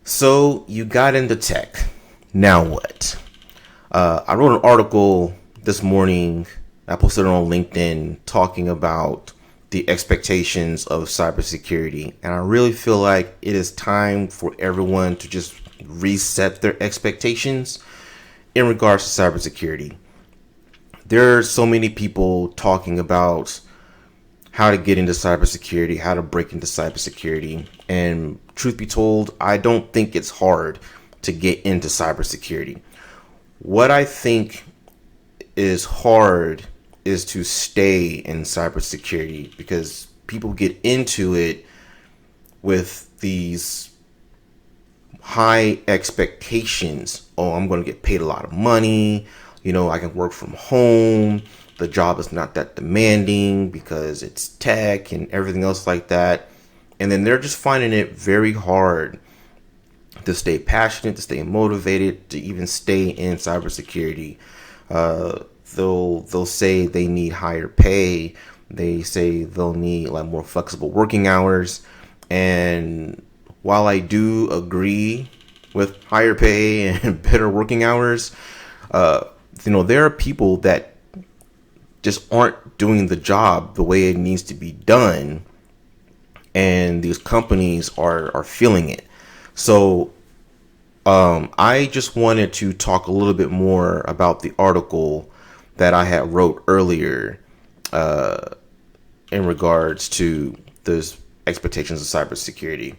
So you got into tech. Now what? I wrote an article this morning. I posted it on LinkedIn talking about the expectations of cybersecurity. And I really feel like it is time for everyone to just reset their expectations in regards to cybersecurity. There are so many people talking about how to get into cybersecurity, how to break into cybersecurity. And truth be told, I don't think it's hard to get into cybersecurity. What I think is hard is to stay in cybersecurity because people get into it with these high expectations. Oh, I'm going to get paid a lot of money. I can work from home. The job is not that demanding because it's tech and everything else like that. And then they're just finding it very hard to stay passionate, to stay motivated, to even stay in cybersecurity. They'll say they need higher pay. They say they'll need like more flexible working hours. And while I do agree with higher pay and better working hours, there are people that just aren't doing the job the way it needs to be done, and these companies are feeling it. So I just wanted to talk a little bit more about the article that I had wrote earlier in regards to the expectations of cybersecurity.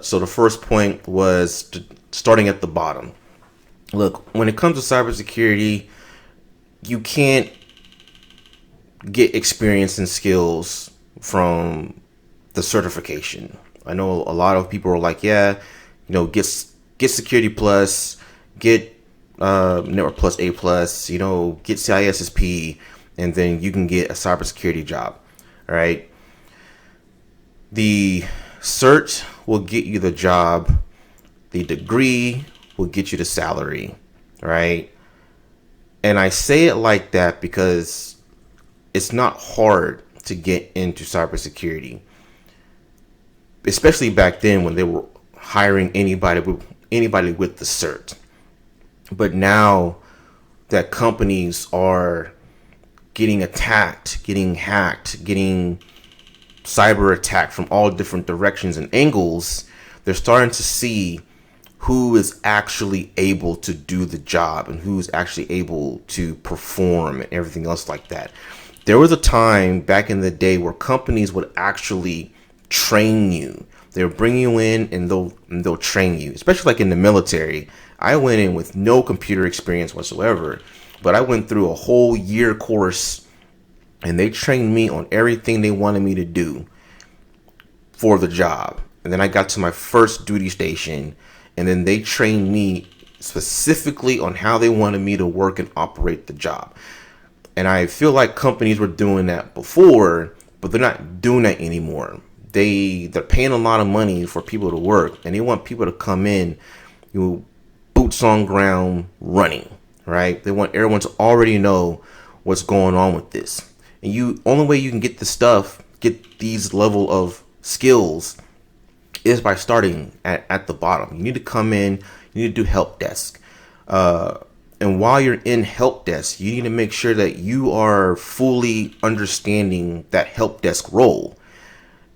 So the first point was starting at the bottom. Look, when it comes to cybersecurity, you can't get experience and skills from the certification. I know a lot of people are like, get Security Plus, get Network Plus A Plus, get CISSP, and then you can get a cybersecurity job. All right. The cert will get you the job. The degree will get you the salary. Right. And I say it like that because it's not hard to get into cybersecurity, especially back then when they were hiring anybody with the cert. But now that companies are getting attacked, getting hacked, getting cyber attacked from all different directions and angles, they're starting to see who is actually able to do the job and who's actually able to perform and everything else like that. There was a time back in the day where companies would actually train you. They'll bring you in and they'll train you, especially like in the military. I went in with no computer experience whatsoever, but I went through a whole year course and they trained me on everything they wanted me to do for the job. And then I got to my first duty station and then they trained me specifically on how they wanted me to work and operate the job. And I feel like companies were doing that before, but they're not doing that anymore. They're paying a lot of money for people to work, and they want people to come in, boots on ground, running, right? They want everyone to already know what's going on with this. And only way you can get get these level of skills is by starting at the bottom. You need to come in, you need to do help desk. And while you're in help desk, you need to make sure that you are fully understanding that help desk role.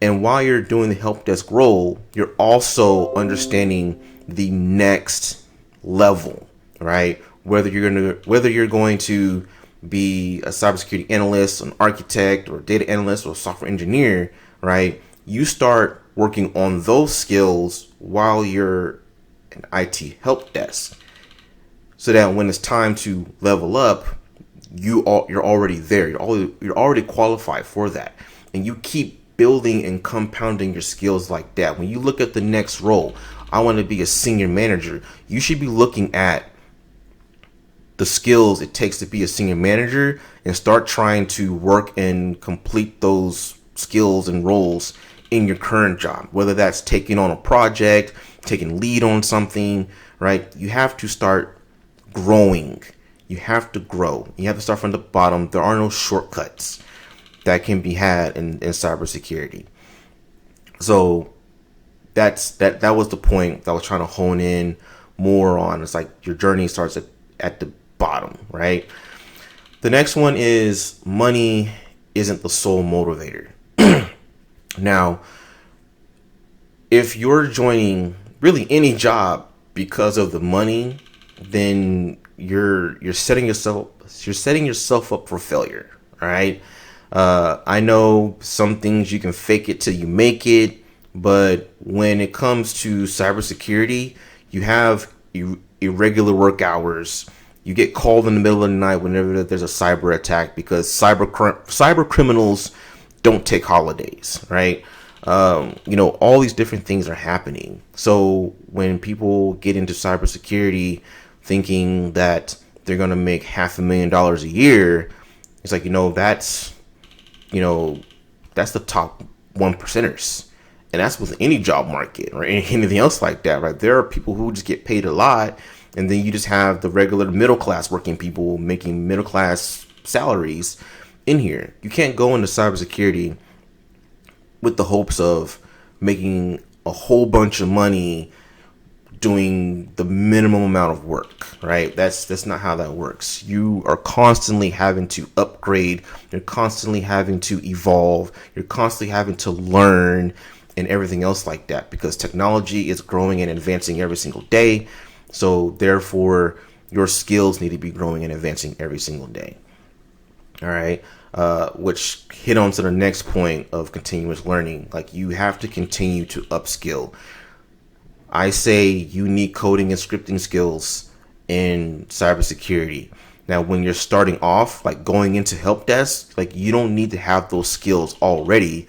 And while you're doing the help desk role, you're also understanding the next level, right? Whether you're going to be a cybersecurity analyst, an architect, or data analyst, or software engineer, right? You start working on those skills while you're an IT help desk, so that when it's time to level up, you're already there. You're already qualified for that, and you keep building and compounding your skills like that. When you look at the next role, I want to be a senior manager. You should be looking at the skills it takes to be a senior manager and start trying to work and complete those skills and roles in your current job. Whether that's taking on a project, taking lead on something, right? You have to start growing. You have to grow. You have to start from the bottom. There are no shortcuts that can be had in cybersecurity. So that was the point that I was trying to hone in more on. It's like your journey starts at the bottom, right? The next one is money isn't the sole motivator. Now, if you're joining really any job because of the money, then you're setting yourself up for failure. All right. I know some things you can fake it till you make it, but when it comes to cybersecurity, you have irregular work hours. You get called in the middle of the night whenever there's a cyber attack because cyber criminals don't take holidays, right? All these different things are happening. So when people get into cybersecurity thinking that they're going to make $500,000 a year, it's like, that's the top 1%ers. And that's with any job market or anything else like that, right? There are people who just get paid a lot. And then you just have the regular middle class working people making middle class salaries in here. You can't go into cybersecurity with the hopes of making a whole bunch of money doing the minimum amount of work, right? That's not how that works. You are constantly having to upgrade. You're constantly having to evolve. You're constantly having to learn and everything else like that because technology is growing and advancing every single day. So therefore, your skills need to be growing and advancing every single day. All right. Which hit on to the next point of continuous learning. Like you have to continue to upskill. I say you need coding and scripting skills in cybersecurity. Now, when you're starting off, like going into help desk, like you don't need to have those skills already,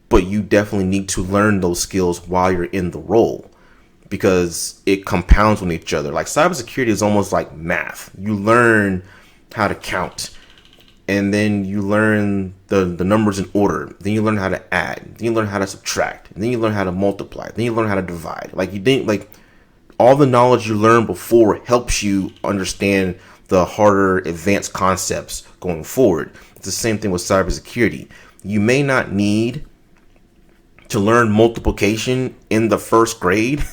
but you definitely need to learn those skills while you're in the role because it compounds on each other. Like cybersecurity is almost like math. You learn how to count. And then you learn the numbers in order. Then you learn how to add. Then you learn how to subtract. Then you learn how to multiply. Then you learn how to divide. All the knowledge you learned before helps you understand the harder advanced concepts going forward. It's the same thing with cybersecurity. You may not need to learn multiplication in the first grade,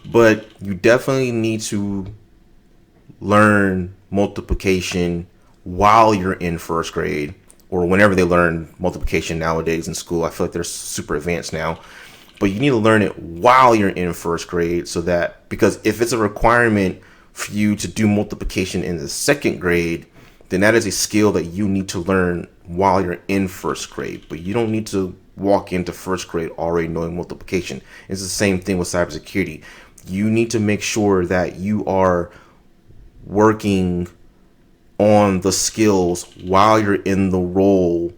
but you definitely need to learn multiplication while you're in first grade or whenever they learn multiplication nowadays in school. I feel like they're super advanced now, but you need to learn it while you're in first grade because if it's a requirement for you to do multiplication in the second grade, then that is a skill that you need to learn while you're in first grade, but you don't need to walk into first grade already knowing multiplication. It's the same thing with cybersecurity. You need to make sure that you are working on the skills while you're in the role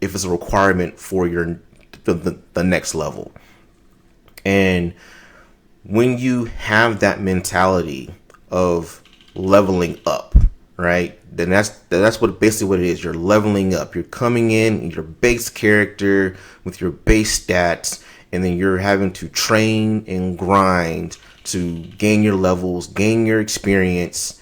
if it's a requirement for the next level. And when you have that mentality of leveling up, right, then that's what basically what it is. You're leveling up. You're coming in your base character with your base stats, and then you're having to train and grind to gain your levels, gain your experience,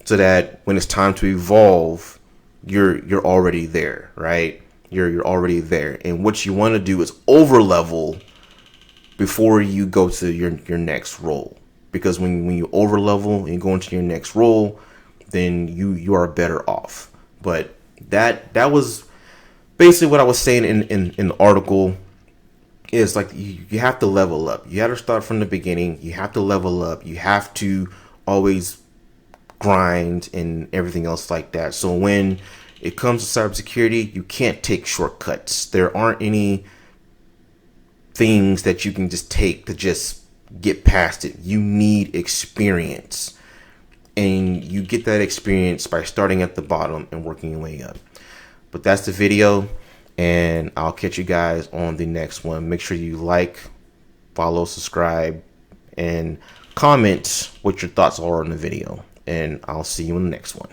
so that when it's time to evolve, you're already there, right? You're already there. And what you want to do is over level before you go to your next role. Because when you over level and go into your next role, then you are better off. But that was basically what I was saying in the article. Is like you have to level up. You have to start from the beginning. You have to level up. You have to always grind and everything else like that. So when it comes to cybersecurity, you can't take shortcuts. There aren't any things that you can just take to just get past it. You need experience. And you get that experience by starting at the bottom and working your way up. But that's the video. And I'll catch you guys on the next one. Make sure you like, follow, subscribe, and comment what your thoughts are on the video. And I'll see you in the next one.